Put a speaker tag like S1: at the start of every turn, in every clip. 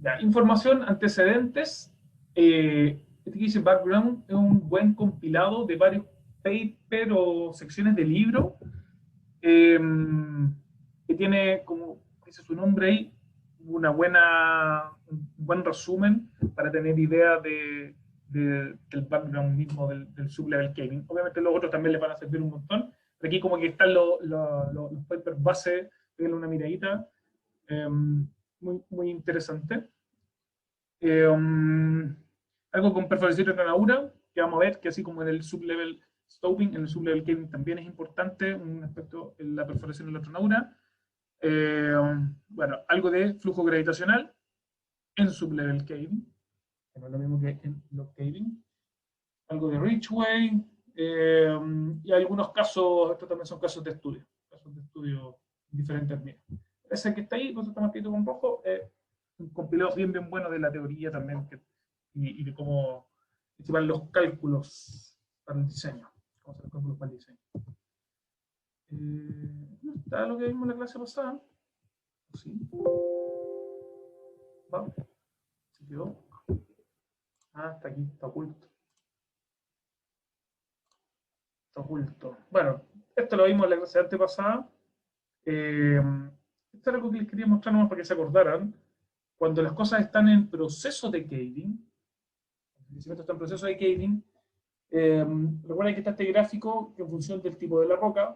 S1: Ya, información, antecedentes. Este que dice background es un buen compilado de varios papers o secciones de libro eh, que tiene, como dice su nombre ahí, un buen resumen para tener idea del background mismo del sublevel caving. Obviamente los otros también le van a servir un montón, pero aquí como que están los papers base, denle una miradita, muy interesante. Algo con perforación de ranura, que vamos a ver que así como en el sublevel stoping, en el sublevel caving también es importante un aspecto en la perforación de la ranura. Bueno, algo de flujo gravitacional en sublevel caving, que no es lo mismo que en log caving. Algo de Ridgway, y algunos casos, estos también son casos de estudio en diferentes medios. Ese que está ahí, que está marcado con rojo, un compilado bien bueno de la teoría también y de cómo se van los cálculos para el diseño. Cómo se los cálculos para el diseño. ¿No está lo que vimos en la clase pasada? Sí. ¿Va? ¿Se quedó? Ah, está aquí, está oculto. Está oculto. Bueno, esto lo vimos en la clase antepasada. Esto es algo que les quería mostrar nomás para que se acordaran. Cuando las cosas están en proceso de caving, el crecimiento está en proceso de caving, recuerden que está este gráfico que en función del tipo de la roca,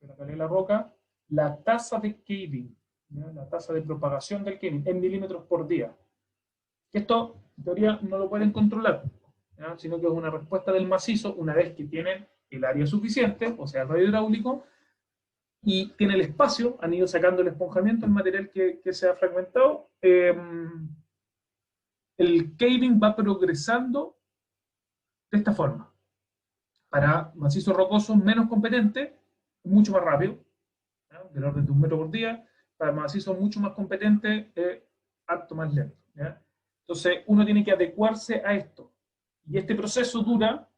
S1: de la calidad de la roca, la tasa de caving, ¿ya? La tasa de propagación del caving en milímetros por día. Esto, en teoría, no lo pueden controlar, ¿ya? Sino que es una respuesta del macizo una vez que tienen el área suficiente, o sea, el radio hidráulico, y tiene el espacio, han ido sacando el esponjamiento, el material que se ha fragmentado, el caving va progresando de esta forma. Para macizos rocosos menos competentes, mucho más rápido, ¿ya? Del orden de 1 metro por día. Para macizos mucho más competentes, harto más lento, ¿ya? Entonces, uno tiene que adecuarse a esto. Y este proceso dura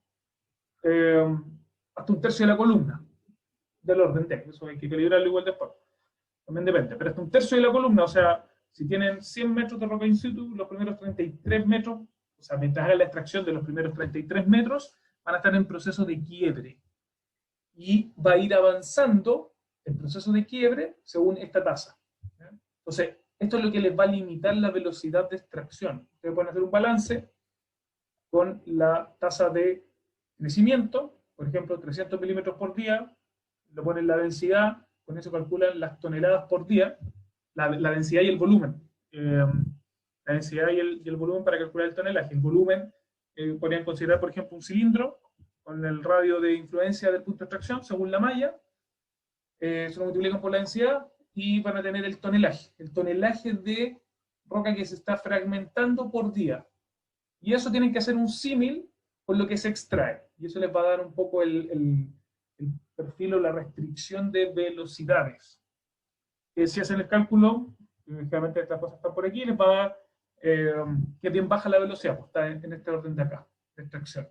S1: hasta 1/3 de la columna, del orden de, eso hay que calibrarlo igual después, también depende, pero hasta 1/3 de la columna, o sea, si tienen 100 metros de roca in situ, los primeros 33 metros, o sea, mientras hagan la extracción de los primeros 33 metros, van a estar en proceso de quiebre, y va a ir avanzando el proceso de quiebre según esta tasa, ¿ya? Entonces, esto es lo que les va a limitar la velocidad de extracción. Ustedes pueden hacer un balance con la tasa de crecimiento, por ejemplo, 300 milímetros por día, lo ponen la densidad, con eso calculan las toneladas por día, la densidad y el volumen. La densidad y el volumen para calcular el tonelaje. El volumen podrían considerar, por ejemplo, un cilindro con el radio de influencia del punto de extracción, según la malla, se lo multiplican por la densidad y van a tener el tonelaje de roca que se está fragmentando por día. Y eso tienen que hacer un símil con lo que se extrae. Y eso les va a dar un poco el perfil o la restricción de velocidades. Si hacen el cálculo, generalmente estas cosas están por aquí, les va a dar que bien baja la velocidad, pues está en este orden de acá, de extracción.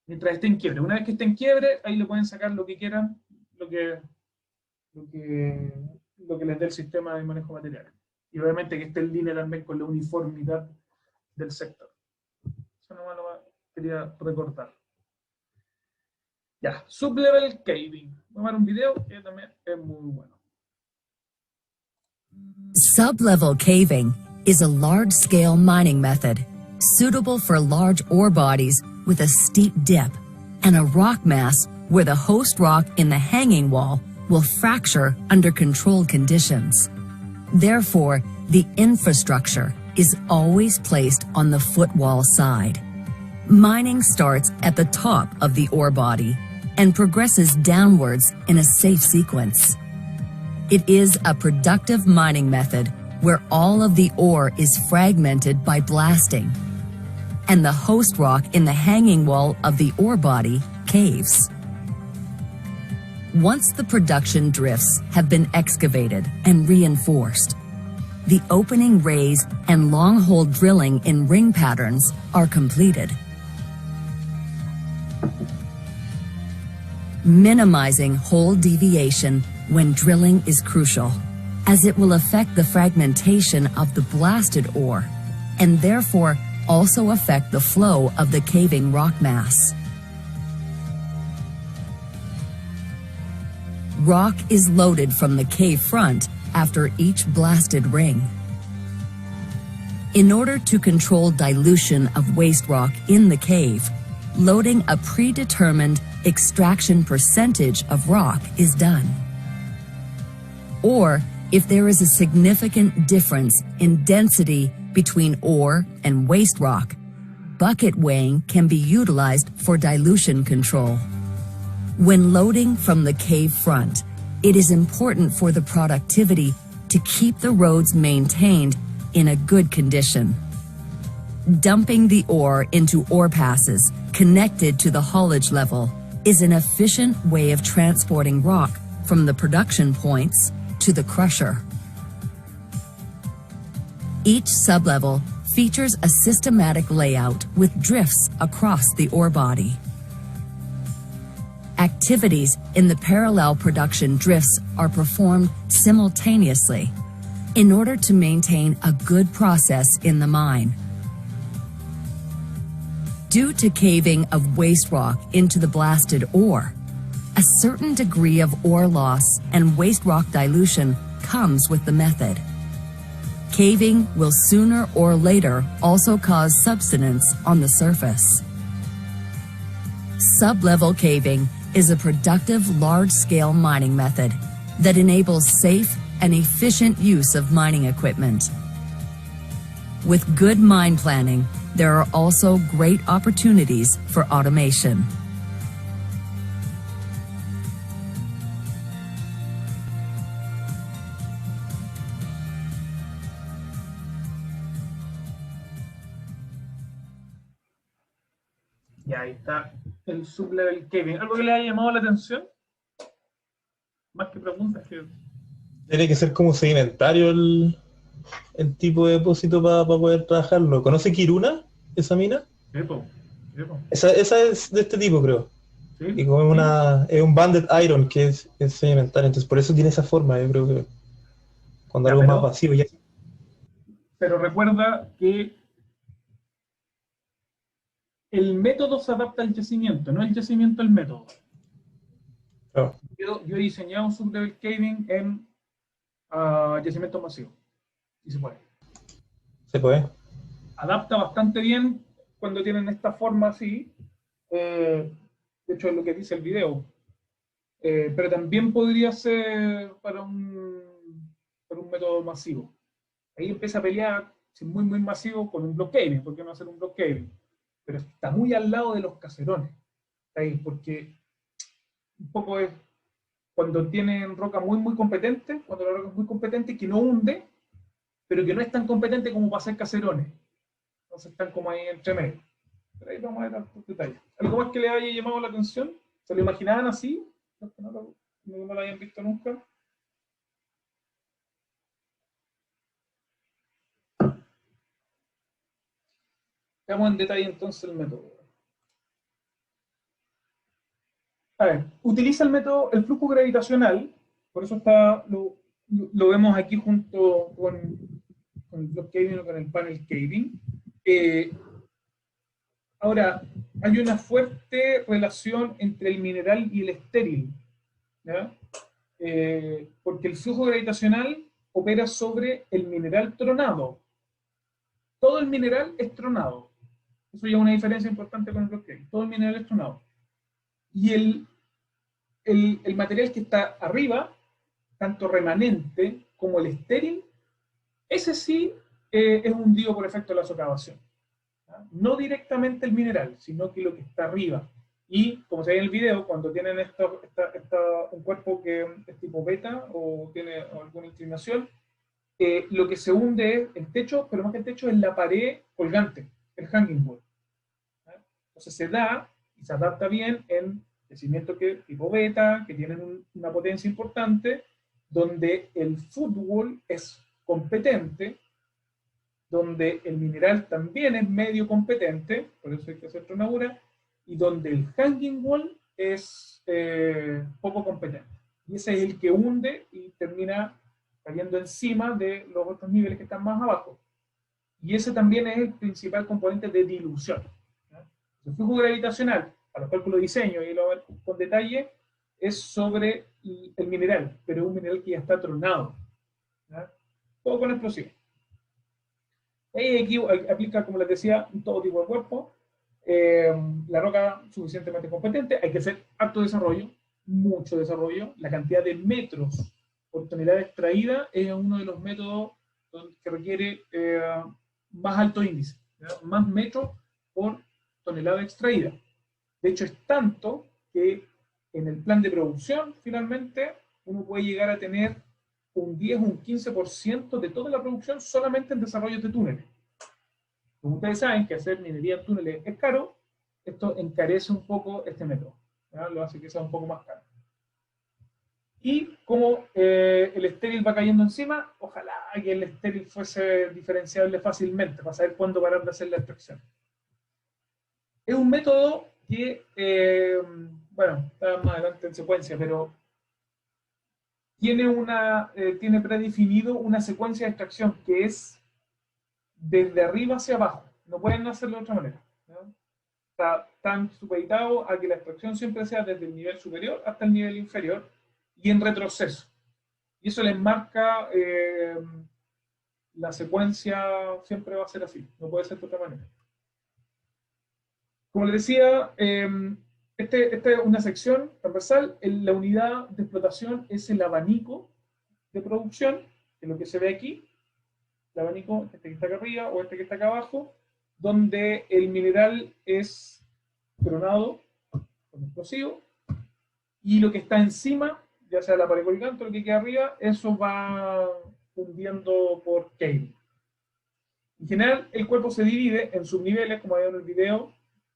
S1: Mientras esté en quiebre. Una vez que esté en quiebre, ahí le pueden sacar lo que quieran, lo que les dé el sistema de manejo material. Y obviamente que esté en línea también con la uniformidad del sector. Eso nomás lo quería recordar. Ya, sublevel caving. Voy a ver un video que también es muy bueno.
S2: Sublevel caving is a large-scale mining method suitable for large ore bodies with a steep dip and a rock mass where the host rock in the hanging wall will fracture under controlled conditions. Therefore, the infrastructure is always placed on the footwall side. Mining starts at the top of the ore body and progresses downwards in a safe sequence. It is a productive mining method where all of the ore is fragmented by blasting, and the host rock in the hanging wall of the ore body caves. Once the production drifts have been excavated and reinforced, the opening raise and long hole drilling in ring patterns are completed. Minimizing hole deviation when drilling is crucial, as it will affect the fragmentation of the blasted ore, and therefore also affect the flow of the caving rock mass. Rock is loaded from the cave front after each blasted ring. In order to control dilution of waste rock in the cave, loading a predetermined extraction percentage of rock is done. Or, if there is a significant difference in density between ore and waste rock, bucket weighing can be utilized for dilution control. When loading from the cave front, it is important for the productivity to keep the roads maintained in a good condition. Dumping the ore into ore passes connected to the haulage level is an efficient way of transporting rock from the production points to the crusher. Each sublevel features a systematic layout with drifts across the ore body. Activities in the parallel production drifts are performed simultaneously in order to maintain a good process in the mine. Due to caving of waste rock into the blasted ore, a certain degree of ore loss and waste rock dilution comes with the method. Caving will sooner or later also cause subsidence on the surface. Sublevel caving is a productive large-scale mining method that enables safe and efficient use of mining equipment. With good mine planning, there are also great opportunities for automation.
S1: Y ahí está el sublevel caving. ¿Algo que le haya llamado la atención? Más que preguntas que...
S3: Tiene que ser como sedimentario el tipo de depósito para poder trabajarlo. ¿Conoce Kiruna, esa mina?
S1: Epo, epo.
S3: Esa es de este tipo, creo.
S1: ¿Sí?
S3: Y como es un banded iron que es sedimentario, entonces por eso tiene esa forma, yo creo que cuando
S1: Ya,
S3: algo
S1: pero-
S3: más vacío ya.
S1: Pero recuerda que el método se adapta al yacimiento, no el yacimiento al método.
S3: Claro.
S1: Yo he diseñado un sublevel caving en yacimiento masivo. Y se puede.
S3: Se puede.
S1: Adapta bastante bien cuando tienen esta forma así. De hecho, es lo que dice el video. Pero también podría ser para un método masivo. Ahí empieza a pelear, si es muy, muy masivo, con un block caving. ¿Por qué no hacer un block caving? Pero está muy al lado de los caserones. Ahí, porque un poco es cuando tienen roca muy, muy competente, cuando la roca es muy competente, que no hunde, pero que no es tan competente como para hacer caserones. Entonces están como ahí entre medio. Pero ahí vamos a ver los detalles. ¿Algo más que le haya llamado la atención? ¿Se lo imaginaban así? Los que no lo hayan visto nunca. Veamos en detalle entonces el método. A ver, utiliza el método, el flujo gravitacional, por eso lo vemos aquí junto con el block caving o con el panel caving. Ahora, hay una fuerte relación entre el mineral y el estéril, ¿ya? Porque el flujo gravitacional opera sobre el mineral tronado. Todo el mineral es tronado. Eso ya es una diferencia importante con el block caving. Todo el mineral es tronado. Y el material que está arriba, tanto remanente como el estéril, ese sí es hundido por efecto de la socavación. ¿Ya? No directamente el mineral, sino que lo que está arriba. Y, como se ve en el video, cuando tienen un cuerpo que es tipo beta o tiene alguna inclinación, lo que se hunde es el techo, pero más que el techo es la pared colgante, el hanging wall. ¿Ya? Entonces se da y se adapta bien en yacimientos tipo beta, que tienen una potencia importante, donde el footwall es competente, donde el mineral también es medio competente, por eso hay que hacer tronadura, y donde el hanging wall es poco competente. Y ese es el que hunde y termina cayendo encima de los otros niveles que están más abajo. Y ese también es el principal componente de dilución. El flujo gravitacional, para los cálculos de diseño, y lo voy a ver con detalle, es sobre el mineral, pero es un mineral que ya está tronado. ¿Ya? Todo con explosivos. Y aquí aplica, como les decía, todo tipo de cuerpo. La roca suficientemente competente, hay que hacer harto desarrollo, mucho desarrollo. La cantidad de metros por tonelada extraída es uno de los métodos que requiere más alto índice, ¿ya? Más metros por tonelada extraída. De hecho, es tanto que en el plan de producción, finalmente, uno puede llegar a tener un 10 o un 15% de toda la producción solamente en desarrollos de túneles. Como ustedes saben que hacer minería en túneles es caro, esto encarece un poco este método, ¿ya? Lo hace que sea un poco más caro. Y como el estéril va cayendo encima, ojalá que el estéril fuese diferenciable fácilmente para saber cuándo parar de hacer la extracción. Es un método que, bueno, está más adelante en secuencia, pero tiene predefinido una secuencia de extracción que es desde arriba hacia abajo. No pueden hacerlo de otra manera, ¿no? Están supeditados a que la extracción siempre sea desde el nivel superior hasta el nivel inferior y en retroceso. Y eso les marca la secuencia, siempre va a ser así, no puede ser de otra manera. Como les decía, esta es una sección transversal. La unidad de explotación es el abanico de producción, que es lo que se ve aquí. El abanico, este que está acá arriba o este que está acá abajo, donde el mineral es tronado con explosivo, y lo que está encima, ya sea la pared colgante o lo que queda arriba, eso va fundiendo por caving. En general, el cuerpo se divide en subniveles, como vieron en el video,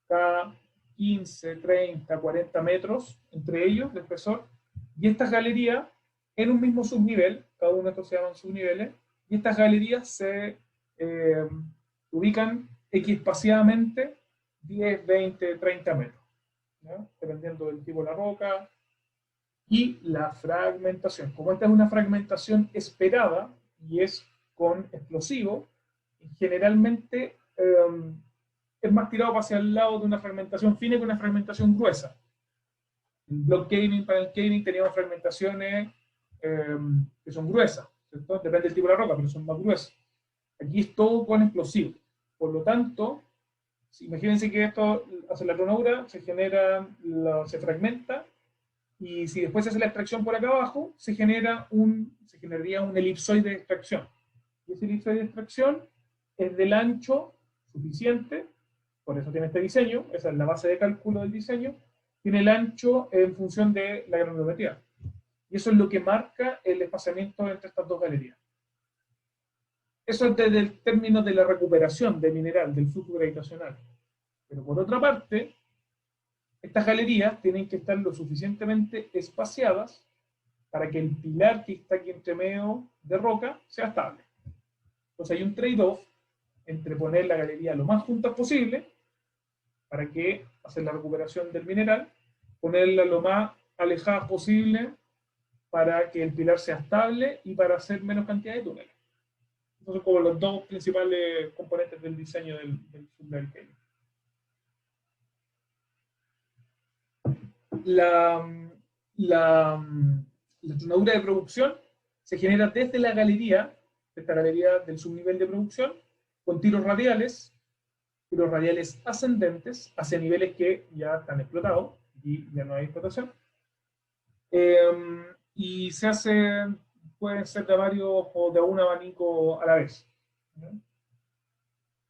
S1: cada 15, 30, 40 metros entre ellos de espesor, y estas galerías en un mismo subnivel, cada uno de estos se llaman subniveles, y estas galerías se ubican equiespaciadamente 10, 20, 30 metros, ¿ya? Dependiendo del tipo de la roca y la fragmentación. Como esta es una fragmentación esperada y es con explosivo, generalmente es más tirado hacia el lado de una fragmentación fina que una fragmentación gruesa. En block caving, para el caving, teníamos fragmentaciones que son gruesas, ¿cierto? Depende del tipo de la roca, pero son más gruesas. Aquí es todo con explosivo. Por lo tanto, imagínense que esto hace la tronadura, se fragmenta, y si después se hace la extracción por acá abajo, se generaría un elipsoide de extracción. Y ese elipsoide de extracción es del ancho suficiente, por eso tiene este diseño, esa es la base de cálculo del diseño, tiene el ancho en función de la granulometría. Y eso es lo que marca el espaciamiento entre estas dos galerías. Eso es desde el término de la recuperación de mineral, del flujo gravitacional. Pero por otra parte, estas galerías tienen que estar lo suficientemente espaciadas para que el pilar que está aquí entre medio de roca sea estable. Entonces hay un trade-off entre poner la galería lo más juntas posible para que hacer la recuperación del mineral, ponerla lo más alejada posible para que el pilar sea estable y para hacer menos cantidad de túneles. Esos son como los dos principales componentes del diseño del subnivel. La tronadura de producción se genera desde la galería, esta galería del subnivel de producción, con tiros radiales ascendentes hacia niveles que ya están explotados y ya no hay explotación. Y pueden ser de varios o de un abanico a la vez.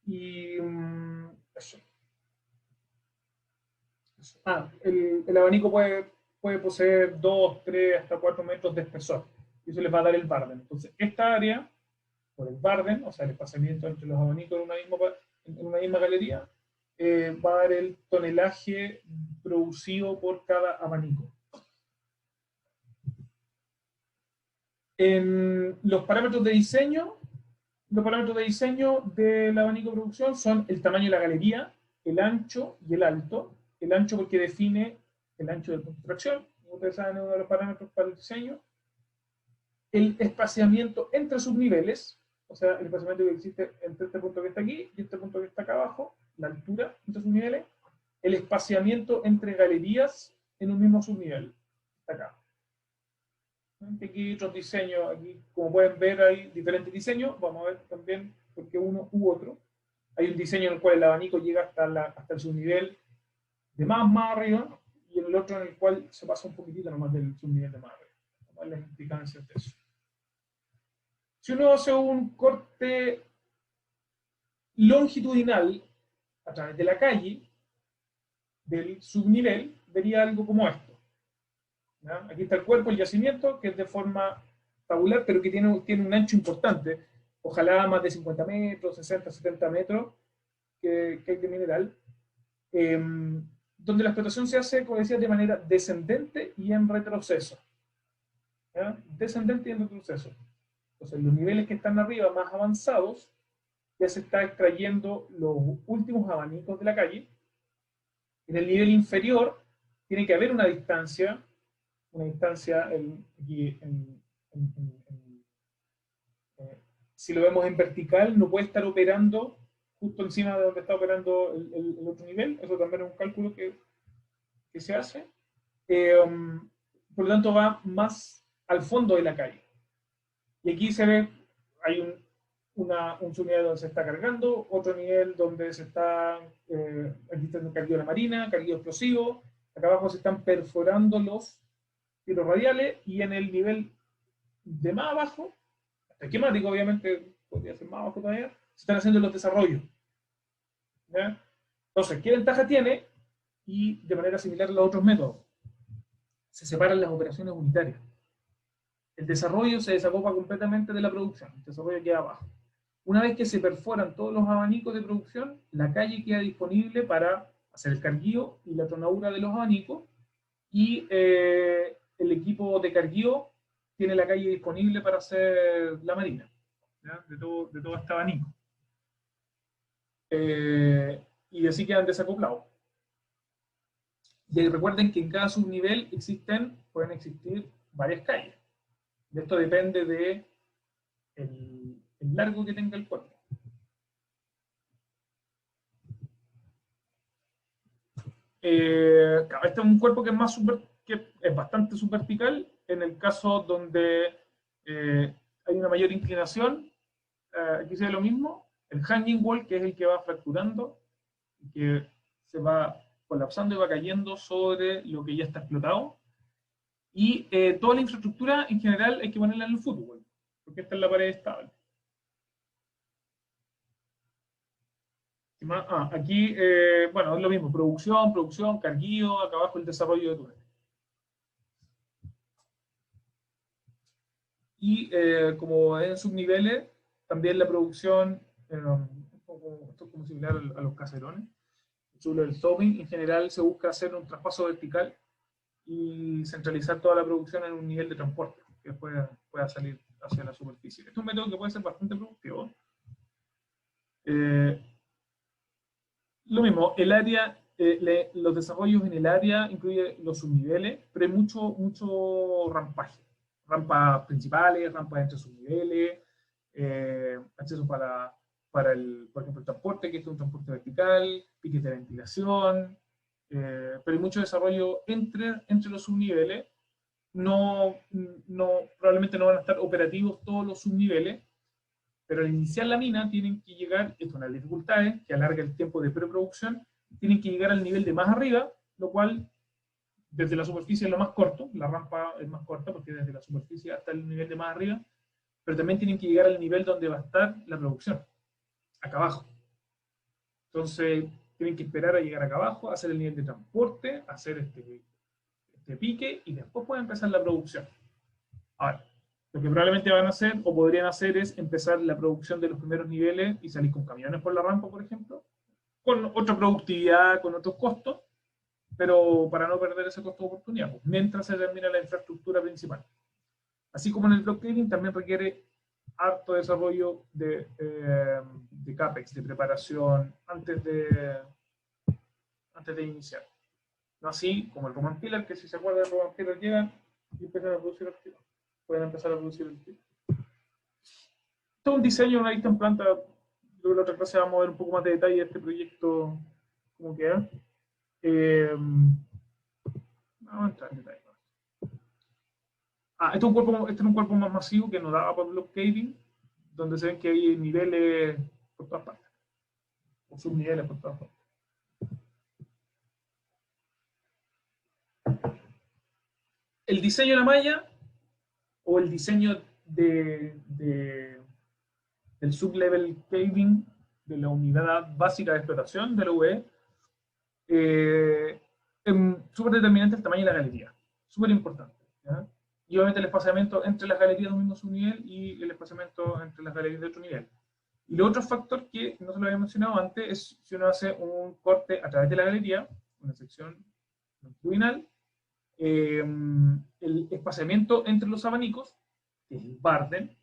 S1: Y eso. El abanico puede poseer 2, 3, hasta 4 metros de espesor. Y eso les va a dar el Varden. Entonces, esta área, por el Varden, o sea, el espaciamiento entre los abanicos en una misma galería, va a dar el tonelaje producido por cada abanico. En los parámetros de diseño del abanico de producción son el tamaño de la galería, el ancho y el alto. El ancho porque define el ancho del punto de extracción, como ustedes saben, es uno de los parámetros para el diseño. el espaciamiento entre subniveles, o sea, el espaciamiento que existe entre este punto que está aquí y este punto que está acá abajo, la altura entre subniveles, el espaciamiento entre galerías en un mismo subnivel, está acá. Aquí hay otros diseños, aquí como pueden ver hay diferentes diseños, vamos a ver también por qué uno u otro. Hay un diseño en el cual el abanico llega hasta el subnivel de más arriba, y en el otro en el cual se pasa un poquitito nomás del subnivel de más arriba. Vamos a ver las implicancias de eso. Si uno hace un corte longitudinal a través de la calle, del subnivel, vería algo como esto. ¿Ya? Aquí está el cuerpo, el yacimiento, que es de forma tabular, pero que tiene un ancho importante, ojalá más de 50 metros, 60, 70 metros, que hay de mineral, donde la explotación se hace, como decía, de manera descendente y en retroceso. ¿Ya? Descendente y en retroceso. Entonces, los niveles que están arriba, más avanzados, ya se está extrayendo los últimos abanicos de la calle. En el nivel inferior, tiene que haber una distancia si lo vemos en vertical, no puede estar operando justo encima de donde está operando el otro nivel. Eso también es un cálculo que se hace. Por lo tanto, va más al fondo de la calle. Y aquí se ve, hay un subnivel donde se está cargando, otro nivel donde se está, aquí está el carguillo de la marina, carguillo explosivo, acá abajo se están perforando los tiros radiales, y en el nivel de más abajo, hasta esquemático obviamente, podría ser más abajo todavía, se están haciendo los desarrollos. ¿Ya? Entonces, ¿qué ventaja tiene? Y de manera similar a los otros métodos, se separan las operaciones unitarias. El desarrollo se desacopa completamente de la producción, el desarrollo queda abajo. Una vez que se perforan todos los abanicos de producción, la calle queda disponible para hacer el carguío y la tronadura de los abanicos, y el equipo de carguío tiene la calle disponible para hacer la marina, ¿ya? De todo este abanico. Y así quedan desacoplados. Y recuerden que en cada subnivel pueden existir varias calles. De esto depende de el largo que tenga el cuerpo. Este es un cuerpo que es bastante subvertical. En el caso donde hay una mayor inclinación, aquí se ve lo mismo. El hanging wall, que es el que va fracturando, que se va colapsando y va cayendo sobre lo que ya está explotado. Y toda la infraestructura en general hay que ponerla en el fútbol, porque esta es la pared estable. Aquí, bueno, es lo mismo, producción, carguío, acá abajo el desarrollo de túneles. Y como en subniveles, también la producción, esto es como similar a los caserones, el zooming, en general se busca hacer un traspaso vertical y centralizar toda la producción en un nivel de transporte que pueda salir hacia la superficie. Este es un método que puede ser bastante productivo. Lo mismo, el área, los desarrollos en el área incluyen los subniveles, pero hay mucho rampaje. Rampas principales, rampas entre subniveles, acceso para por ejemplo, el transporte, que es un transporte vertical, piques de ventilación, pero hay mucho desarrollo entre los subniveles. Probablemente no van a estar operativos todos los subniveles, pero al iniciar la mina tienen que llegar, esto es una de las dificultades, que alarga el tiempo de preproducción, tienen que llegar al nivel de más arriba, lo cual desde la superficie es lo más corto, la rampa es más corta porque desde la superficie hasta el nivel de más arriba, pero también tienen que llegar al nivel donde va a estar la producción, acá abajo. Entonces tienen que esperar a llegar acá abajo, hacer el nivel de transporte, hacer este pique, y después pueden empezar la producción. Ahora, lo que probablemente van a hacer o podrían hacer es empezar la producción de los primeros niveles y salir con camiones por la rampa, por ejemplo, con otra productividad, con otros costos, pero para no perder ese costo de oportunidad, pues, mientras se termina la infraestructura principal. Así como en el block caving también requiere harto desarrollo de CAPEX, de preparación antes de iniciar. No así como el Roman Pillar, que si se acuerdan, el Roman Pillar llega y empiezan a producir activos. pueden empezar a producir el tiro. Esto es un diseño, una vista en planta. Creo que la otra clase vamos a ver un poco más de detalle de este proyecto, cómo queda. Vamos a entrar en detalle. Este es un cuerpo más masivo que nos daba para block caving, donde se ven que hay niveles por todas partes, o subniveles por todas partes. El diseño de la malla, o el diseño del sublevel caving, de la unidad básica de explotación de la UE, es súper determinante el tamaño de la galería, súper importante, ¿ya? Y obviamente el espaciamiento entre las galerías de un mismo subnivel y el espaciamiento entre las galerías de otro nivel. Y el otro factor que no se lo había mencionado antes es si uno hace un corte a través de la galería, una sección longitudinal, el espaciamiento entre los abanicos, que es el Barden,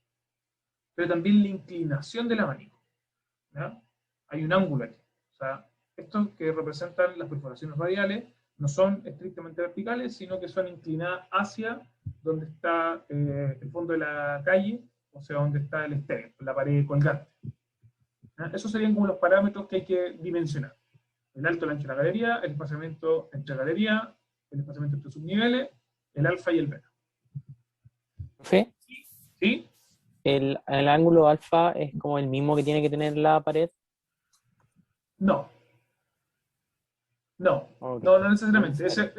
S1: pero también la inclinación del abanico, ¿ya? Hay un ángulo aquí. O sea, estos que representan las perforaciones radiales no son estrictamente verticales, sino que son inclinadas hacia donde está el fondo de la calle, o sea, donde está el estéreo, la pared colgante. ¿Ya? Esos serían como los parámetros que hay que dimensionar. El alto y el ancho de la galería, el espaciamiento entre galería, el espaciamiento entre subniveles, el alfa y el beta.
S4: ¿Sí?
S1: ¿Sí?
S4: ¿El ángulo alfa es como el mismo que tiene que tener la pared?
S1: No. No,
S4: Okay.
S1: no necesariamente. Ese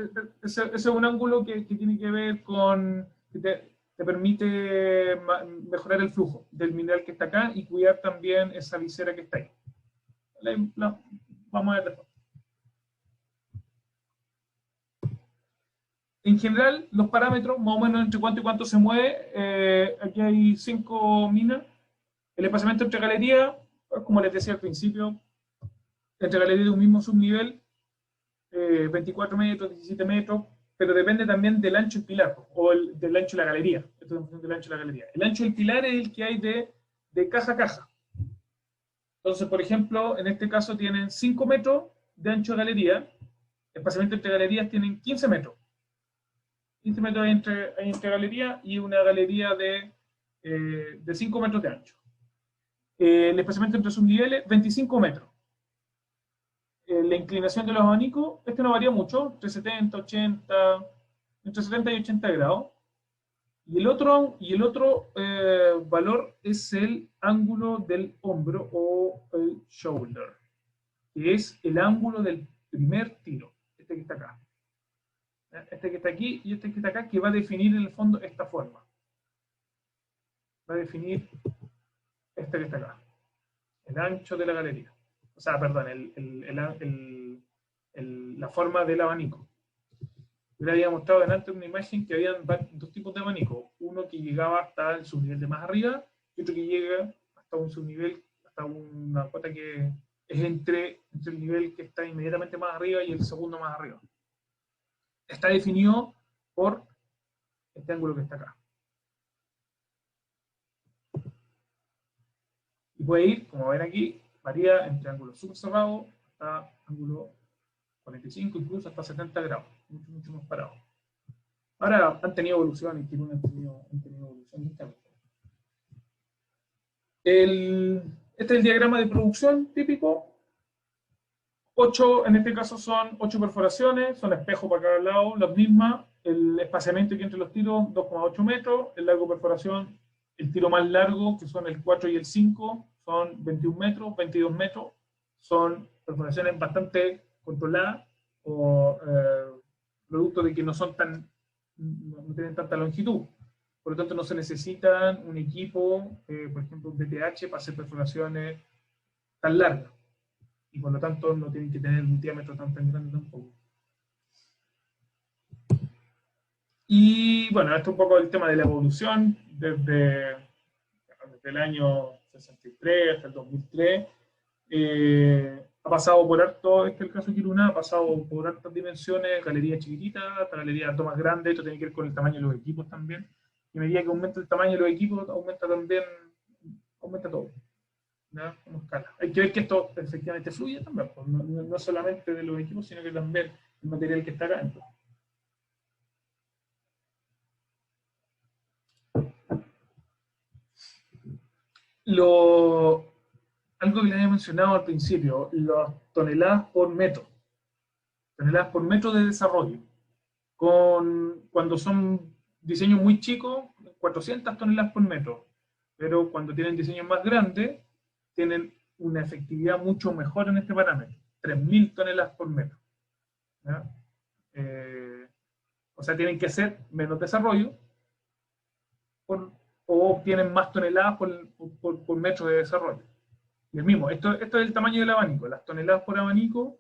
S1: es un ángulo que tiene que ver con, que te permite mejorar el flujo del mineral que está acá y cuidar también esa visera que está ahí. Vamos a ver después. En general, los parámetros, más o menos entre cuánto y cuánto se mueve, aquí hay 5 minas. El espaciamiento entre galerías, como les decía al principio, entre galerías de un mismo subnivel, 24 metros, 17 metros, pero depende también del ancho del pilar, o del ancho de la galería. Esto es en función del ancho de la galería. El ancho del pilar es el que hay de caja a caja. Entonces, por ejemplo, en este caso tienen 5 metros de ancho de galería, el espaciamiento entre galerías tienen 15 metros. 15 metros entre galería y una galería de 5 metros de ancho. El espaciamiento entre subniveles, 25 metros. La inclinación de los abanicos, este no varía mucho, entre 70, 80, entre 70 y 80 grados. Y el otro valor es el ángulo del hombro o el shoulder, que es el ángulo del primer tiro, este que está acá. Este que está aquí y este que está acá, que va a definir en el fondo esta forma. Va a definir este que está acá. El ancho de la galería. O sea, perdón, la forma del abanico. Yo le había mostrado delante una imagen que había dos tipos de abanico. Uno que llegaba hasta el subnivel de más arriba y otro que llega hasta un subnivel, hasta una cota que es entre el nivel que está inmediatamente más arriba y el segundo más arriba. Está definido por este ángulo que está acá. Y puede ir, como ven aquí, varía entre ángulos súper cerrados hasta ángulo 45, incluso hasta 70 grados, mucho más parado. Ahora han tenido evolución y han tenido evolución distinta. Este es el diagrama de producción típico. 8, en este caso son 8 perforaciones, son espejos para cada lado, las mismas. El espaciamiento que entre los tiros, 2,8 metros. El largo de perforación, el tiro más largo, que son el 4 y el 5, son 21 metros, 22 metros. Son perforaciones bastante controladas, o producto de que no tienen tanta longitud. Por lo tanto, no se necesita un equipo, por ejemplo, un DTH, para hacer perforaciones tan largas. Y por lo tanto no tienen que tener un diámetro tan grande tampoco. Y bueno, esto es un poco el tema de la evolución desde el año 63 hasta el 2003. Ha pasado por harto, este es el caso de Kiruna, ha pasado por hartas dimensiones, galerías chiquititas, hasta galerías harto más grandes. Esto tiene que ver con el tamaño de los equipos también. Y a medida que aumenta el tamaño de los equipos, aumenta todo. ¿No? Como escala. Hay que ver que esto efectivamente fluye también, pues, no solamente de los equipos, sino que también el material que está acá dentro. Algo que les había mencionado al principio, las toneladas por metro. Toneladas por metro de desarrollo. Cuando son diseños muy chicos, 400 toneladas por metro. Pero cuando tienen diseños más grandes, tienen una efectividad mucho mejor en este parámetro. 3.000 toneladas por metro. ¿Ya? O sea, tienen que hacer menos desarrollo o obtienen más toneladas por metro de desarrollo. Y el mismo, esto es el tamaño del abanico. Las toneladas por abanico,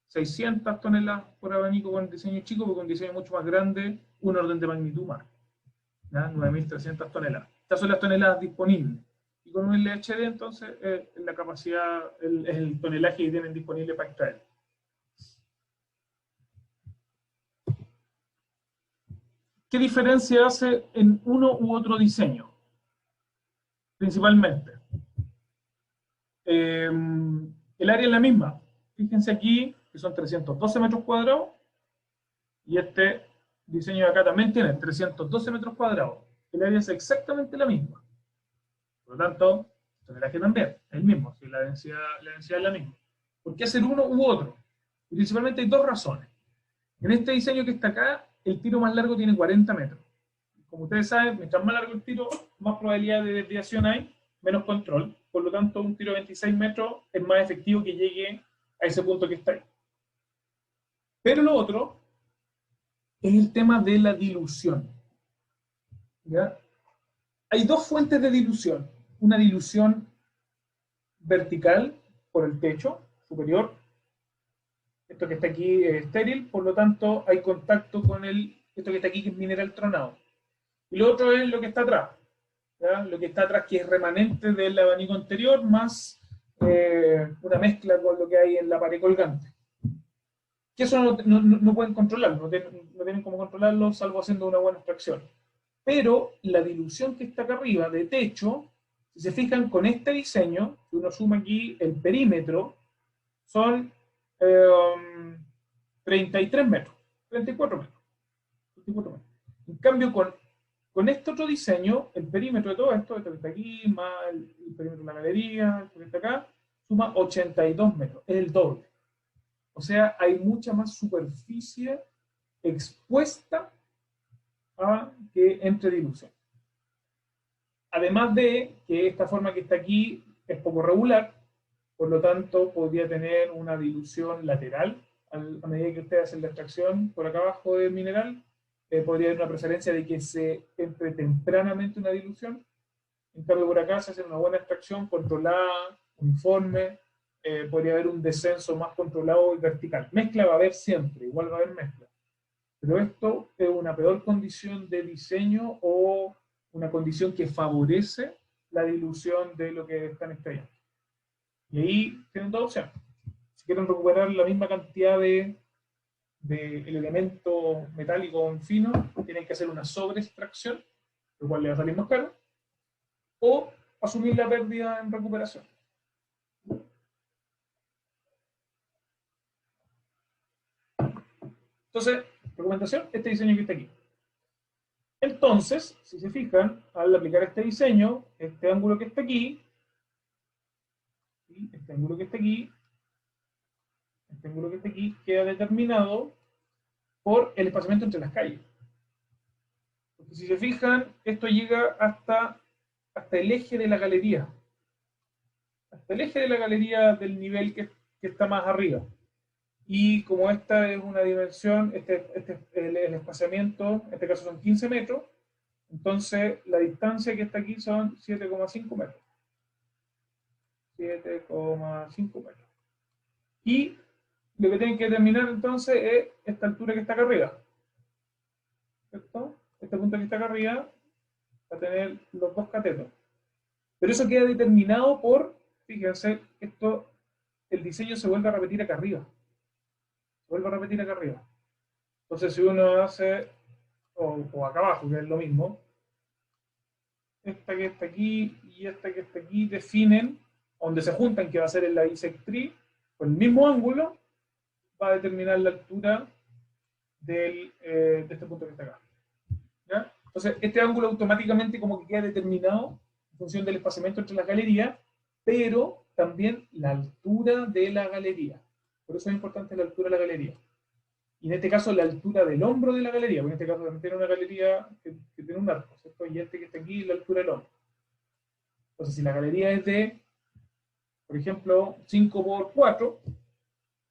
S1: 600 toneladas por abanico con diseño chico, pero con diseño mucho más grande, un orden de magnitud más. ¿Ya? 9.300 toneladas. Estas son las toneladas disponibles. Y con un LHD, entonces, la capacidad, el tonelaje que tienen disponible para extraer. ¿Qué diferencia hace en uno u otro diseño? Principalmente. El área es la misma. Fíjense aquí que son 312 metros cuadrados y este diseño de acá también tiene 312 metros cuadrados. El área es exactamente la misma. Por lo tanto, el tonelaje también es el mismo, si la densidad es la misma. ¿Por qué hacer uno u otro? Y principalmente hay dos razones. En este diseño que está acá, el tiro más largo tiene 40 metros. Como ustedes saben, mientras más largo el tiro, más probabilidad de desviación hay, menos control. Por lo tanto, un tiro de 26 metros es más efectivo que llegue a ese punto que está ahí. Pero lo otro es el tema de la dilución. ¿Ya? Hay dos fuentes de dilución. Una dilución vertical por el techo superior. Esto que está aquí es estéril, por lo tanto hay contacto con esto que está aquí, que es mineral tronado. Y lo otro es lo que está atrás. ¿Ya? Lo que está atrás, que es remanente del abanico anterior, más una mezcla con lo que hay en la pared colgante. Que eso no pueden controlarlo, no tienen cómo controlarlo, salvo haciendo una buena extracción. Pero la dilución que está acá arriba, de techo, si se fijan con este diseño, si uno suma aquí el perímetro, son 33 metros, 34 metros. 34 metros. En cambio, con este otro diseño, el perímetro de todo esto que está aquí, más el perímetro de la galería, esto que está acá, suma 82 metros, es el doble. O sea, hay mucha más superficie expuesta a que entre dilución. Además de que esta forma que está aquí es poco regular, por lo tanto podría tener una dilución lateral a medida que ustedes hacen la extracción por acá abajo del mineral. Podría haber una preferencia de que se entre tempranamente una dilución. En cambio, por acá se hace una buena extracción controlada, uniforme. Podría haber un descenso más controlado y vertical. Mezcla va a haber siempre, igual va a haber mezcla. Pero esto es una peor condición de diseño o una condición que favorece la dilución de lo que están extrayendo. Y ahí tienen dos opciones. Si quieren recuperar la misma cantidad de elemento metálico fino, tienen que hacer una sobreextracción, lo cual le va a salir más caro, o asumir la pérdida en recuperación. Entonces, recomendación, este diseño que está aquí. Entonces, si se fijan, al aplicar este diseño, este ángulo que está aquí, este ángulo que está aquí, este ángulo que está aquí, queda determinado por el espaciamiento entre las calles. Porque si se fijan, esto llega hasta el eje de la galería. Hasta el eje de la galería del nivel que está más arriba. Y como esta es una dimensión, el espaciamiento, en este caso son 15 metros, entonces la distancia que está aquí son 7,5 metros. 7,5 metros. Y lo que tienen que determinar entonces es esta altura que está acá arriba. ¿Cierto? Este punto que está acá arriba va a tener los dos catetos. Pero eso queda determinado por, fíjense, el diseño se vuelve a repetir acá arriba. Vuelvo a repetir acá arriba. Entonces, si uno hace, o acá abajo, que es lo mismo, esta que está aquí y esta que está aquí definen, donde se juntan, que va a ser en la bisectriz, con el mismo ángulo, va a determinar la altura de este punto que está acá. ¿Ya? Entonces, este ángulo automáticamente como que queda determinado en función del espaciamiento entre las galerías, pero también la altura de la galería. Por eso es importante la altura de la galería. Y en este caso la altura del hombro de la galería, porque en este caso también tiene una galería que tiene un arco, ¿cierto? Y este que está aquí, la altura del hombro. Entonces, si la galería es de, por ejemplo, 5 por 4,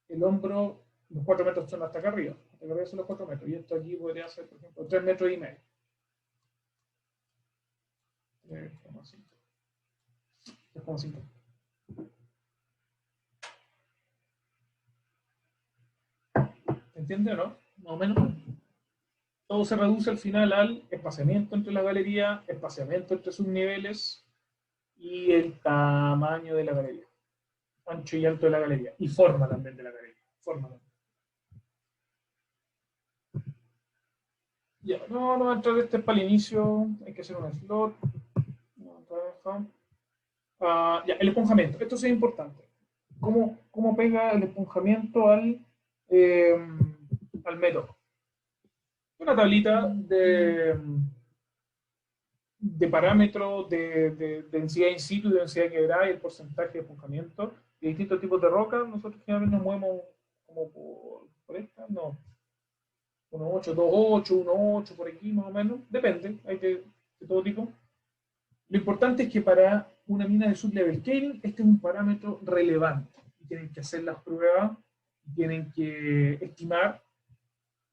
S1: el hombro, los 4 metros son hasta acá arriba. Hasta acá arriba son los 4 metros. Y esto aquí podría ser, por ejemplo, 3 metros y medio. 3,5. 3,5. ¿Entiende o no? Más o menos. Todo se reduce al final al espaciamiento entre las galerías, espaciamiento entre sus niveles y el tamaño de la galería. Ancho y alto de la galería. Y forma también de la galería. Forma también. Ya, no vamos a entrar este para el inicio. Hay que hacer un slot. Ya, el esponjamiento. Esto sí es importante. ¿Cómo pega el esponjamiento al método? Una tablita de parámetros de densidad in situ, de densidad quebrada y el porcentaje de esponjamiento de distintos tipos de rocas. Nosotros generalmente nos movemos como por esta, no. 1.8, 2.8, 1.8, por aquí más o menos. Depende, hay de todo tipo. Lo importante es que para una mina de sublevel caving, este es un parámetro relevante. Y tienen que hacer las pruebas, tienen que estimar.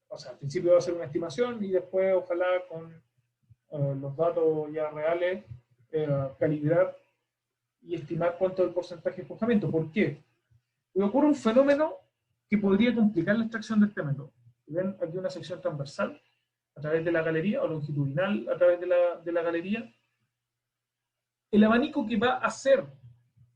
S1: O sea, al principio va a ser una estimación y después, ojalá, con los datos ya reales, calibrar y estimar cuánto es el porcentaje de esponjamiento. ¿Por qué? Porque ocurre un fenómeno que podría complicar la extracción de este método. Ven aquí una sección transversal a través de la galería, o longitudinal a través de la galería. El abanico que va a ser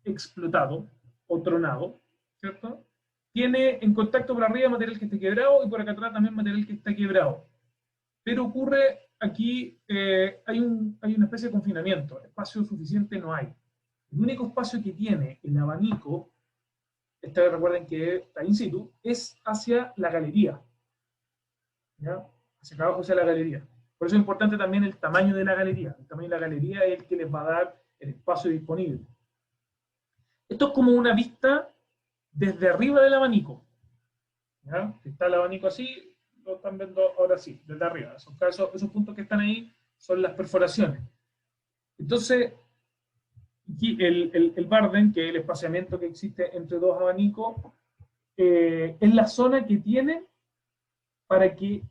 S1: explotado o tronado, ¿cierto?, tiene en contacto por arriba material que esté quebrado y por acá atrás también material que está quebrado. Pero ocurre aquí, hay una especie de confinamiento, espacio suficiente no hay. El único espacio que tiene el abanico, esta vez recuerden que está in situ, es hacia la galería. ¿Ya? Hacia acá abajo, hacia la galería. Por eso es importante también el tamaño de la galería. El tamaño de la galería es el que les va a dar el espacio disponible. Esto es como una vista desde arriba del abanico. ¿Ya? Si está el abanico así, lo están viendo ahora sí, desde arriba. Esos puntos que están ahí son las perforaciones. Entonces, aquí el Barden, que es el espaciamiento que existe entre dos abanicos, es la zona que tiene para que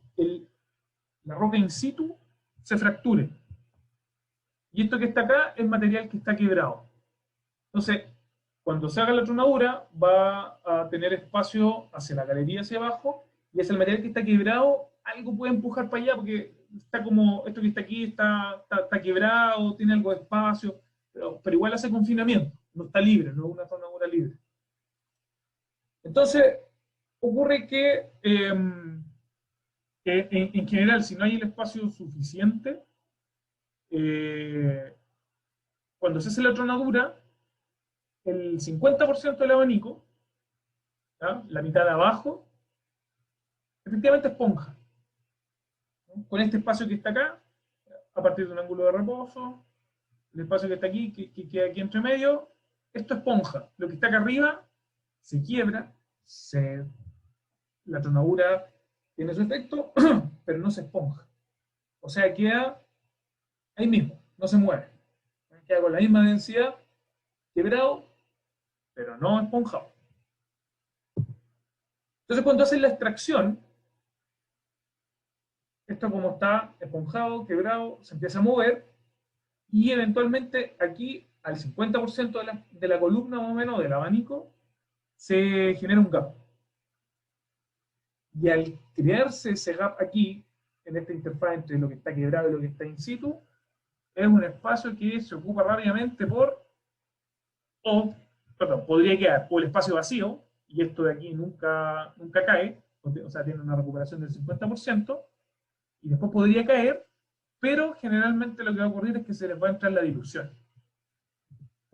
S1: la roca in situ se fracture. Y esto que está acá es material que está quebrado. Entonces, cuando se haga la tronadura, va a tener espacio hacia la galería hacia abajo, y hacia el material que está quebrado, algo puede empujar para allá, porque está como, esto que está aquí está quebrado, tiene algo de espacio, pero igual hace confinamiento, no está libre, no es una tronadura libre. Entonces, ocurre que en general, si no hay el espacio suficiente, cuando se hace la tronadura, el 50% del abanico, ¿ya?, la mitad de abajo, efectivamente esponja. ¿No? Con este espacio que está acá, a partir de un ángulo de reposo, el espacio que está aquí, que queda aquí entre medio, esto esponja. Lo que está acá arriba se quiebra, la tronadura tiene su efecto, pero no se esponja. O sea, queda ahí mismo, no se mueve. Queda con la misma densidad, quebrado, pero no esponjado. Entonces, cuando hacen la extracción, esto como está esponjado, quebrado, se empieza a mover, y eventualmente aquí, al 50% de la columna más o menos del abanico, se genera un gap. Y al crearse ese gap aquí, en esta interfaz entre lo que está quebrado y lo que está in situ, es un espacio que se ocupa rápidamente podría quedar o el espacio vacío, y esto de aquí nunca cae, o sea, tiene una recuperación del 50%, y después podría caer, pero generalmente lo que va a ocurrir es que se les va a entrar la dilución.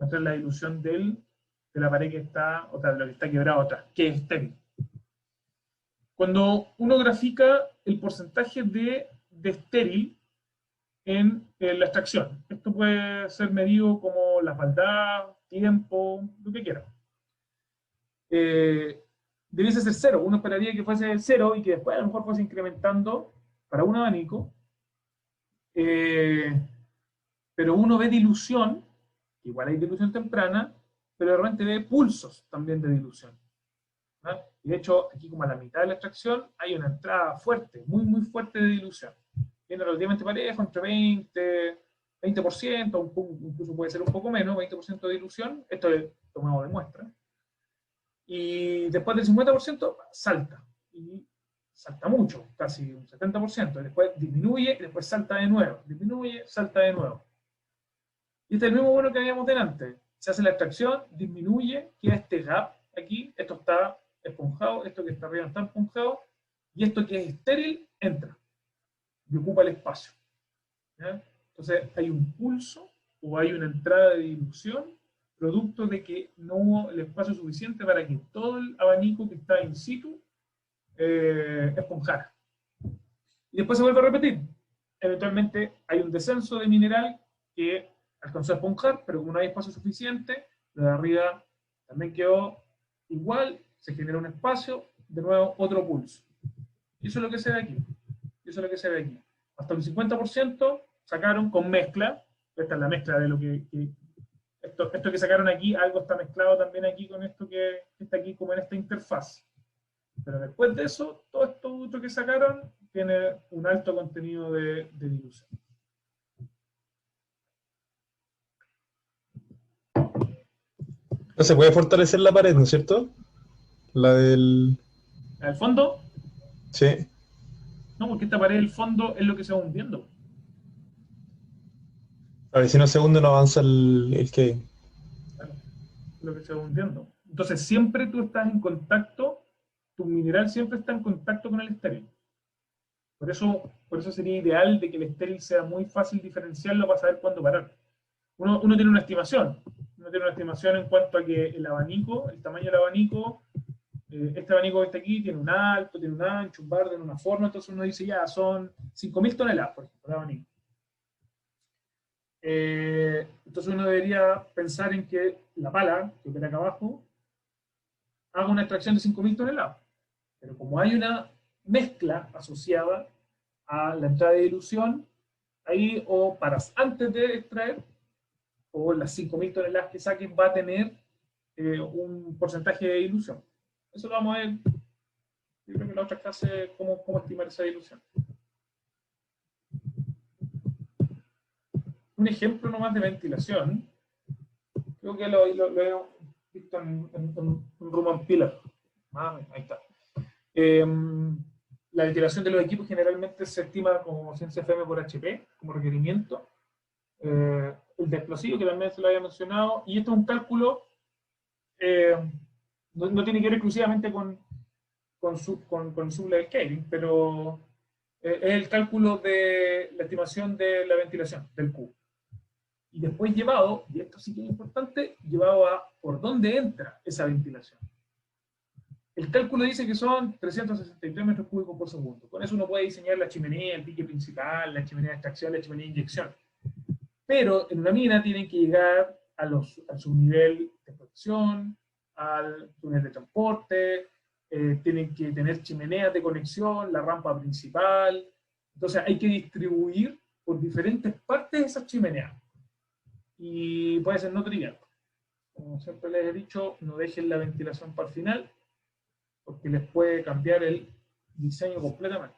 S1: Va a entrar la dilución de la pared que está, o sea, de lo que está quebrado atrás, que es estéril. Cuando uno grafica el porcentaje de estéril, en la extracción. Esto puede ser medido como la maldad, tiempo, lo que quiera. Debiese ser cero. Uno esperaría que fuese cero y que después a lo mejor fuese incrementando para un abanico. Pero uno ve dilución, igual hay dilución temprana, pero de repente ve pulsos también de dilución. ¿No? Y de hecho, aquí como a la mitad de la extracción hay una entrada fuerte, muy, muy fuerte de dilución. Viene relativamente parejo, entre 20%, incluso puede ser un poco menos, 20% de dilución. Esto es tomado de muestra. Y después del 50% salta. Y salta mucho, casi un 70%. Después disminuye y después salta de nuevo. Disminuye, salta de nuevo. Y este es el mismo bueno que habíamos delante. Se hace la extracción, disminuye, queda este gap aquí. Esto está esponjado, esto que está arriba está esponjado. Y esto que es estéril, entra. Y ocupa el espacio. ¿Ya? Entonces hay un pulso o hay una entrada de dilución producto de que no hubo el espacio suficiente para que todo el abanico que está in situ esponjara. Y después se vuelve a repetir. Eventualmente hay un descenso de mineral que alcanzó a esponjar, pero como no hay espacio suficiente, lo de arriba también quedó igual, se genera un espacio, de nuevo otro pulso. Y eso es lo que se ve aquí. Y eso es lo que se ve aquí. Hasta un 50% sacaron con mezcla. Esta es la mezcla de lo esto que sacaron aquí, algo está mezclado también aquí con esto que está aquí como en esta interfaz. Pero después de eso, todo esto otro que sacaron tiene un alto contenido de dilución.
S3: No se puede fortalecer la pared, ¿no es cierto? La del...
S1: ¿Al fondo?
S3: Sí.
S1: No, porque esta pared del fondo es lo que se va hundiendo.
S3: A ver, si no segundo no avanza el que...
S1: Claro, es lo que se va hundiendo. Entonces siempre tú estás en contacto, tu mineral siempre está en contacto con el estéril. Por eso sería ideal de que el estéril sea muy fácil diferenciarlo para saber cuándo parar. Uno tiene una estimación. Uno tiene una estimación en cuanto a que el abanico, el tamaño del abanico, este abanico que está aquí tiene un alto, tiene un ancho, un bardo, tiene una forma, entonces uno dice ya, son 5.000 toneladas, por ejemplo, el abanico. Entonces uno debería pensar en que la pala, que opera acá abajo, haga una extracción de 5.000 toneladas. Pero como hay una mezcla asociada a la entrada de dilución, ahí o paras antes de extraer, o las 5.000 toneladas que saquen va a tener un porcentaje de dilución. Eso lo vamos a ver, yo creo que en la otra clase, cómo estimar esa dilución. Un ejemplo nomás de ventilación, creo que lo he visto en Roman Pillar. Ahí está. La ventilación de los equipos generalmente se estima como 100 CFM por HP, como requerimiento. El de explosivo, que también se lo había mencionado, y esto es un cálculo, no tiene que ver exclusivamente con sublevel caving, pero es el cálculo de la estimación de la ventilación, del Q. Y después llevado, y esto sí que es importante, llevado a por dónde entra esa ventilación. El cálculo dice que son 363 metros cúbicos por segundo. Con eso uno puede diseñar la chimenea, el pique principal, la chimenea de extracción, la chimenea de inyección. Pero en una mina tienen que llegar al subnivel de producción, al túnel de transporte, tienen que tener chimeneas de conexión, la rampa principal. Entonces hay que distribuir por diferentes partes esas chimeneas. Y puede ser no trivial. Como siempre les he dicho, no dejen la ventilación para el final, porque les puede cambiar el diseño completamente.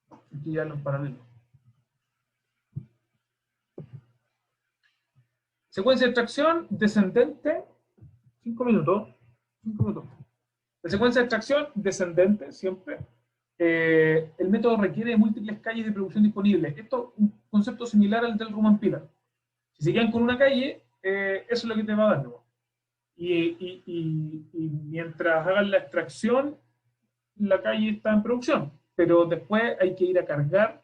S1: Aquí ya lo en paralelo. Secuencia de extracción descendente, 5 minutos. 5 minutos. La secuencia de extracción descendente, siempre. El método requiere de múltiples calles de producción disponibles. Esto es un concepto similar al del Roman Pillar. Si se quedan con una calle, eso es lo que te va a dar. ¿No? Y mientras hagan la extracción, la calle está en producción. Pero después hay que ir a cargar.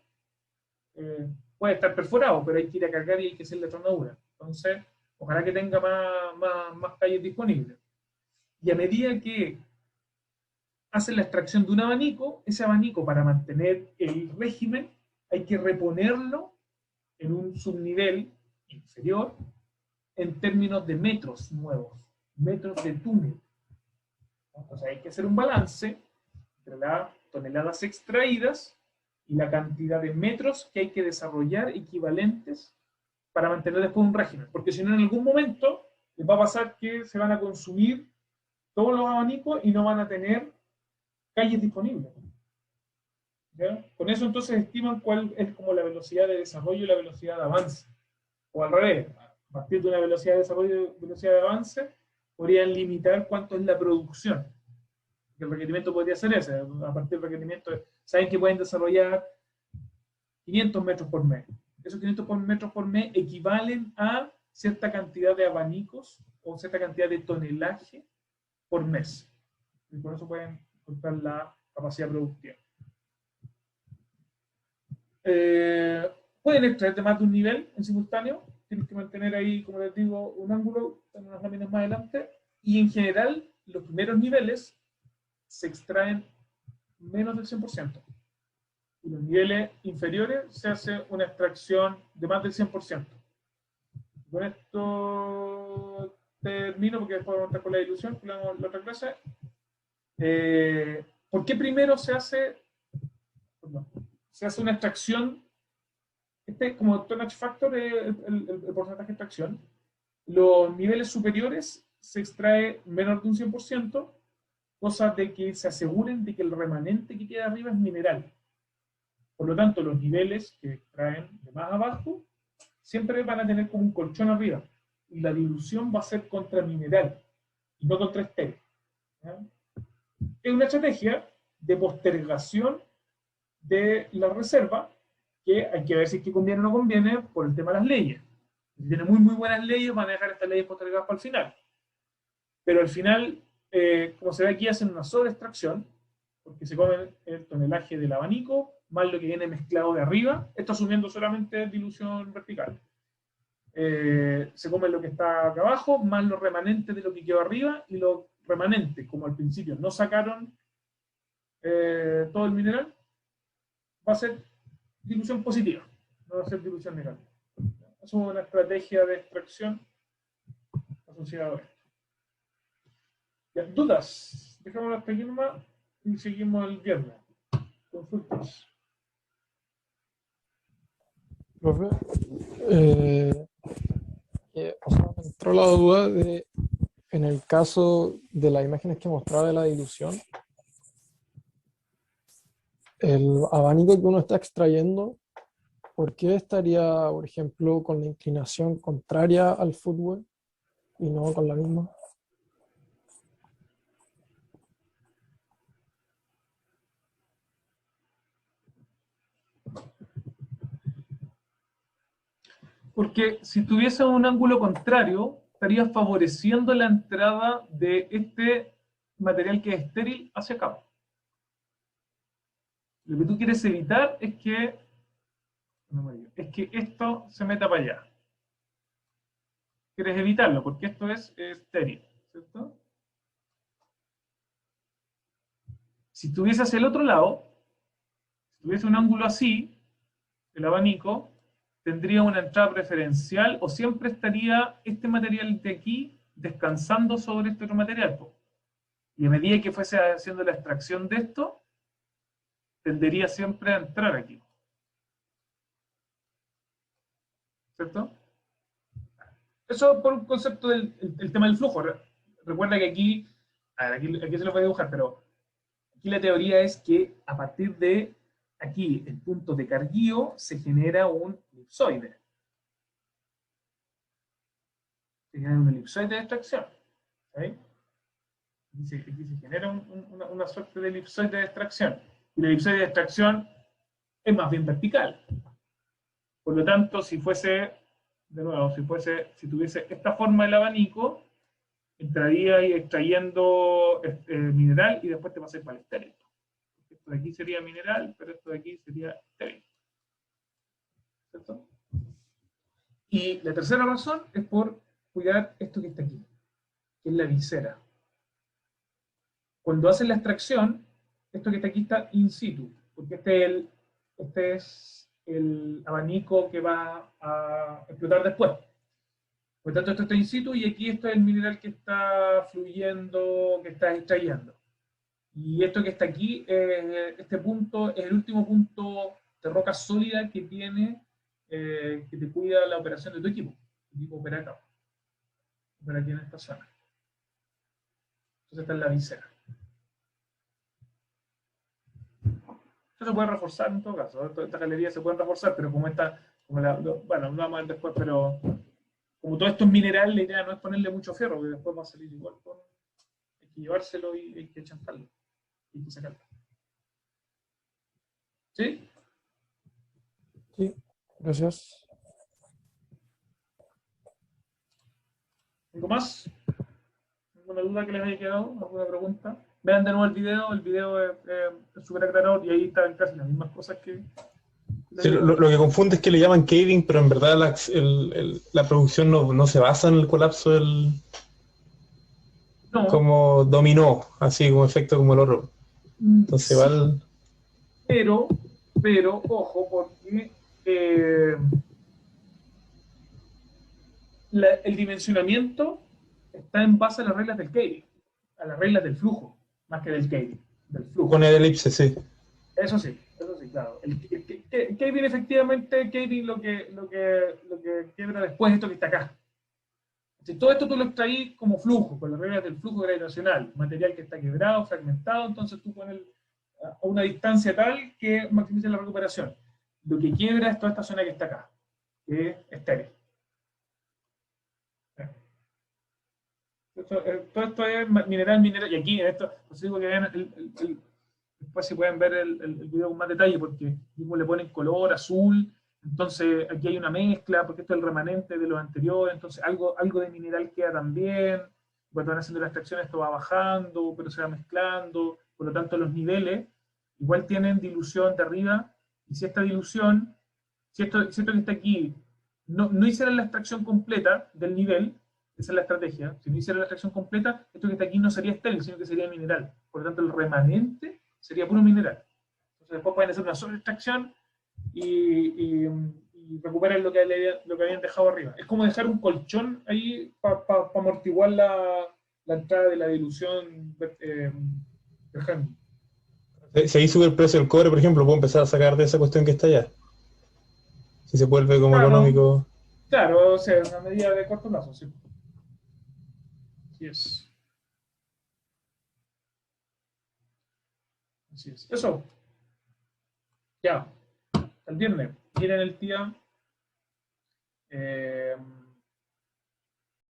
S1: Puede estar perforado, pero hay que ir a cargar y hay que hacer la tronadura. Entonces, ojalá que tenga más calles disponibles. Y a medida que hacen la extracción de un abanico, ese abanico, para mantener el régimen, hay que reponerlo en un subnivel inferior en términos de metros nuevos, metros de túnel. Entonces hay que hacer un balance entre las toneladas extraídas y la cantidad de metros que hay que desarrollar equivalentes para mantener después un régimen. Porque si no, en algún momento les va a pasar que se van a consumir todos los abanicos y no van a tener calles disponibles. ¿Ya? Con eso entonces estiman cuál es como la velocidad de desarrollo y la velocidad de avance. O al revés, a partir de una velocidad de desarrollo y velocidad de avance, podrían limitar cuánto es la producción. El requerimiento podría ser ese. A partir del requerimiento, saben que pueden desarrollar 500 metros por mes. Esos 500 metros por mes equivalen a cierta cantidad de abanicos o cierta cantidad de tonelaje por mes. Y por eso pueden encontrar la capacidad productiva. Pueden extraer de más de un nivel en simultáneo. Tienen que mantener ahí, como les digo, un ángulo en unas láminas más adelante. Y en general, los primeros niveles se extraen menos del 100%. Y los niveles inferiores se hace una extracción de más del 100%. Con esto termino porque después vamos a estar con la dilución, que la otra clase. ¿Por qué primero se hace una extracción? Este, como tonnage factor, el porcentaje de extracción. Los niveles superiores se extrae menos de un 100%, cosa de que se aseguren de que el remanente que queda arriba es mineral. Por lo tanto, los niveles que extraen de más abajo siempre van a tener como un colchón arriba. Y la dilución va a ser contra mineral y no contra estéril. Es una estrategia de postergación de la reserva que hay que ver si es que conviene o no conviene por el tema de las leyes. Si tiene muy buenas leyes, van a dejar estas leyes postergadas para el final. Pero al final, como se ve aquí, hacen una sobreextracción, porque se comen el tonelaje del abanico, más lo que viene mezclado de arriba, esto asumiendo solamente dilución vertical. Se come lo que está acá abajo, más los remanentes de lo que quedó arriba, y los remanentes, como al principio no sacaron todo el mineral, va a ser dilución positiva, no va a ser dilución negativa. Eso es una estrategia de extracción asociada a esto. Ya, ¿dudas? Dejamos hasta aquí nomás y seguimos el viernes. Consultas.
S5: Profe, o sea, me entró la duda de, en el caso de las imágenes que mostraba de la dilución, el abanico que uno está extrayendo, ¿por qué estaría, por ejemplo, con la inclinación contraria al fútbol y no con la misma?
S1: Porque si tuviese un ángulo contrario, estaría favoreciendo la entrada de este material que es estéril hacia acá. Lo que tú quieres evitar es que esto se meta para allá. Quieres evitarlo porque esto es estéril, ¿cierto? Si estuviese hacia el otro lado, si tuviese un ángulo así, el abanico tendría una entrada preferencial o siempre estaría este material de aquí descansando sobre este otro material. Y a medida que fuese haciendo la extracción de esto, tendería siempre a entrar aquí. ¿Cierto? Eso por un concepto del tema del flujo. Recuerda que aquí se lo voy a dibujar, pero aquí la teoría es que a partir de aquí, el punto de carguío, se genera un elipsoide. Se genera un elipsoide de extracción. ¿Sí? Aquí se genera una suerte de elipsoide de extracción. Y la elipsoide de extracción es más bien vertical. Por lo tanto, si tuviese esta forma del abanico, entraría ahí extrayendo mineral y después te pasas para el estéril. Esto de aquí sería mineral, pero esto de aquí sería estéril. ¿Cierto? Y la tercera razón es por cuidar esto que está aquí, que es la visera. Cuando hacen la extracción, esto que está aquí está in situ, porque este es el abanico que va a explotar después. Por tanto, esto está in situ y aquí esto es el mineral que está fluyendo, que está extrayendo. Y esto que está aquí, este punto es el último punto de roca sólida que tiene, que te cuida la operación de tu equipo. Tu equipo opera acá. Opera aquí en esta zona. Entonces esta es la visera. Esto se puede reforzar en todo caso. Estas galerías se pueden reforzar, pero como esta, bueno, no vamos a ver después, pero como todo esto es mineral, la idea no es ponerle mucho fierro, porque después va a salir igual. Hay que llevárselo y hay que chantarlo. Hay que sacarlo. ¿Sí?
S5: Sí, gracias.
S1: ¿Algo más? ¿Alguna duda que les haya quedado? ¿Alguna pregunta? Vean de nuevo el video es súper aclarador y ahí están casi las mismas cosas que...
S3: Sí, lo que confunde es que le llaman caving, pero en verdad la producción no se basa en el colapso del...
S1: No,
S3: como dominó, así como efecto como el oro. Entonces
S1: sí,
S3: va el...
S1: pero, ojo, porque el dimensionamiento está en base a las reglas del caving, a las reglas del flujo, más que del caving, del flujo.
S3: Con el elipse, sí.
S1: Eso sí, claro. El caving, efectivamente, caving lo que quiebra después es esto que está acá. Si todo esto tú lo extraís como flujo, con las reglas del flujo gravitacional, material que está quebrado, fragmentado, entonces tú pones a una distancia tal que maximiza la recuperación. Lo que quiebra es toda esta zona que está acá, que es estéril. Todo esto es mineral, y aquí en esto, os digo que vean después si pueden ver el video con más detalle, porque mismo le ponen color azul, entonces aquí hay una mezcla, porque esto es el remanente de los anteriores, entonces algo de mineral queda también, cuando van haciendo la extracción esto va bajando, pero se va mezclando, por lo tanto los niveles igual tienen dilución de arriba, y si esta dilución, si esto que está aquí no hiciera la extracción completa del nivel, esa es la estrategia, si no hiciera la extracción completa, esto que está aquí no sería estéril, sino que sería mineral, por lo tanto el remanente sería puro mineral. Entonces después pueden hacer una sobreextracción y recuperan lo que habían dejado arriba. Es como dejar un colchón ahí para amortiguar la entrada de la dilución del germen.
S3: Si ahí sube el precio del cobre, por ejemplo, puedo empezar a sacar de esa cuestión que está allá. Si se vuelve como económico.
S1: Claro, o sea, una medida de corto plazo, sí. Así es. Así es. Eso. Ya. El viernes. Miren el día.